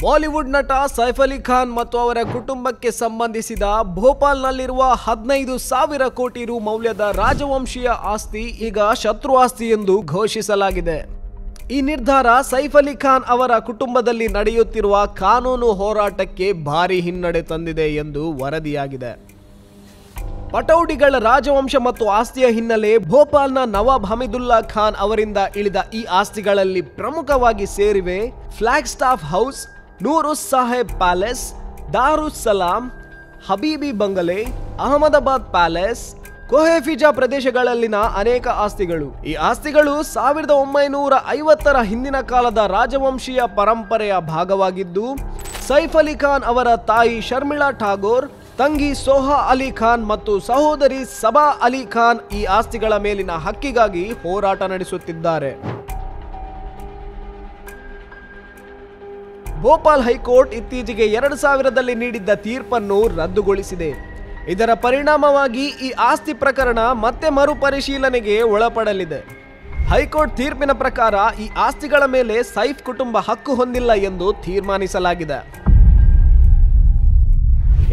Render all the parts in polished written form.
Bollywood ನಟ ಸೈಫ್ ಅಲಿ ಖಾನ್ ಮತ್ತು ಅವರ ಕುಟುಂಬಕ್ಕೆ ಸಂಬಂಧಿಸಿದ ಭೋಪಾಲ್ನಲ್ಲಿರುವ 15,000 ಕೋಟಿ ರು ಮೌಲ್ಯದ ರಾಜವಂಶೀಯ ಆಸ್ತಿ ಈಗ ಶತ್ರು ಆಸ್ತಿ ಎಂದು ಘೋಷಿಸಲಾಗಿದೆ. ಈ ನಿರ್ಧಾರ ಸೈಫ್ ಅಲಿ ಖಾನ್ ಅವರ ಕುಟುಂಬದಲ್ಲಿ ನಡೆಯುತ್ತಿರುವ ಕಾನೂನು ಹೋರಾಟಕ್ಕೆ ಭಾರಿ ಹಿನ್ನಡೆ ತಂದಿದೆ ಎಂದು ವರದಿಯಾಗಿದೆ. ಪಟೌಡಿಗಳ ರಾಜವಂಶ ಮತ್ತು ಆಸ್ತಿಯ ಹಿನ್ನೆಲೆ ಭೋಪಾಲ್ನ ನವಾಬ್ ಹಮೀದುಲ್ಲಾ ಖಾನ್ ಅವರಿಂದ ಇಳಿದ ಈ ಆಸ್ತಿಗಳಲ್ಲಿ ಪ್ರಮುಖವಾಗಿ ಸೇರಿವೆ ಫ್ಲಾಗ್ಸ್ಟಾಫ್ ಹೌಸ್, ನೂರುಸ್ ಸಾಹೇಬ್ ಪ್ಯಾಲೇಸ್, ದಾರುಸ್ ಸಲಾಂ, ಹಬೀಬಿ ಬಂಗಲೆ, ಅಹಮದಾಬಾದ್ ಪ್ಯಾಲೇಸ್, ಕೊಹೆಫಿಜಾ ಪ್ರದೇಶಗಳಲ್ಲಿನ ಅನೇಕ ಆಸ್ತಿಗಳು. ಈ ಆಸ್ತಿಗಳು 1950ರ ಹಿಂದಿನ ಕಾಲದ ರಾಜವಂಶೀಯ ಪರಂಪರೆಯ ಭಾಗವಾಗಿದ್ದು, ಸೈಫ್ ಅಲಿ ಖಾನ್ ಅವರ ತಾಯಿ ಶರ್ಮಿಳಾ ಠಾಗೋರ್, ತಂಗಿ ಸೋಹಾ ಅಲಿ ಖಾನ್ ಮತ್ತು ಸಹೋದರಿ ಸಬಾ ಅಲಿ ಖಾನ್ ಈ ಆಸ್ತಿಗಳ ಮೇಲಿನ ಹಕ್ಕಿಗಾಗಿ ಹೋರಾಟ ನಡೆಸುತ್ತಿದ್ದಾರೆ. ಭೋಪಾಲ್ ಹೈಕೋರ್ಟ್ ಇತ್ತೀಚೆಗೆ 2000ರಲ್ಲಿ ನೀಡಿದ್ದ ತೀರ್ಪನ್ನು ರದ್ದುಗೊಳಿಸಿದೆ. ಇದರ ಪರಿಣಾಮವಾಗಿ ಈ ಆಸ್ತಿ ಪ್ರಕರಣ ಮತ್ತೆ ಮರುಪರಿಶೀಲನೆಗೆ ಒಳಪಡಲಿದೆ. ಹೈಕೋರ್ಟ್ ತೀರ್ಪಿನ ಪ್ರಕಾರ ಈ ಆಸ್ತಿಗಳ ಮೇಲೆ ಸೈಫ್ ಕುಟುಂಬ ಹಕ್ಕು ಹೊಂದಿಲ್ಲ ಎಂದು ತೀರ್ಮಾನಿಸಲಾಗಿದೆ.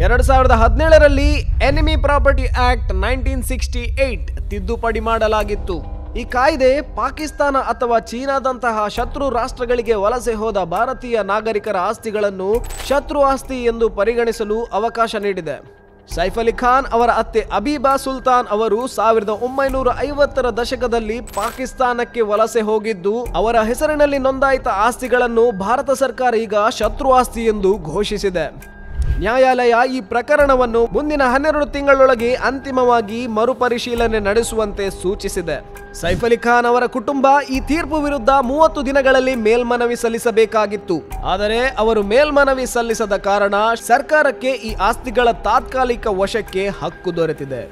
2017ರಲ್ಲಿ ಎನಿಮಿ ಪ್ರಾಪರ್ಟಿ ಆಕ್ಟ್ 1968 ತಿದ್ದುಪಡಿ ಮಾಡಲಾಗಿತ್ತು. ಈ ಕಾಯ್ದೆ ಪಾಕಿಸ್ತಾನ ಅಥವಾ ಚೀನಾದಂತಹ ಶತ್ರು ರಾಷ್ಟ್ರಗಳಿಗೆ ವಲಸೆ ಹೋದ ಭಾರತೀಯ ನಾಗರಿಕರ ಆಸ್ತಿಗಳನ್ನು ಶತ್ರು ಆಸ್ತಿ ಎಂದು ಪರಿಗಣಿಸಲು ಅವಕಾಶ ನೀಡಿದೆ. ಸೈಫ್ ಅಲಿ ಖಾನ್ ಅವರ ಅತ್ತೆ ಅಬೀಬಾ ಸುಲ್ತಾನ್ ಅವರು 1950ರ ದಶಕದಲ್ಲಿ ಪಾಕಿಸ್ತಾನಕ್ಕೆ ವಲಸೆ ಹೋಗಿದ್ದು, ಅವರ ಹೆಸರಿನಲ್ಲಿ ನೋಂದಾಯಿತ ಆಸ್ತಿಗಳನ್ನು ಭಾರತ ಸರ್ಕಾರ ಈಗ ಶತ್ರು ಆಸ್ತಿ ಎಂದು ಘೋಷಿಸಿದೆ. ನ್ಯಾಯಾಲಯ ಈ ಪ್ರಕರಣವನ್ನು ಮುಂದಿನ 12 ತಿಂಗಳೊಳಗೆ ಅಂತಿಮವಾಗಿ ಮರುಪರಿಶೀಲನೆ ನಡೆಸುವಂತೆ ಸೂಚಿಸಿದೆ. ಸೈಫ್ ಅಲಿ ಖಾನ್ ಅವರ ಕುಟುಂಬ ಈ ತೀರ್ಪು ವಿರುದ್ಧ 30 ದಿನಗಳಲ್ಲಿ ಮೇಲ್ಮನವಿ ಸಲ್ಲಿಸಬೇಕಾಗಿತ್ತು. ಆದರೆ ಅವರು ಮೇಲ್ಮನವಿ ಸಲ್ಲಿಸದ ಕಾರಣ ಸರ್ಕಾರಕ್ಕೆ ಈ ಆಸ್ತಿಗಳ ತಾತ್ಕಾಲಿಕ ವಶಕ್ಕೆ ಹಕ್ಕು ದೊರೆತಿದೆ.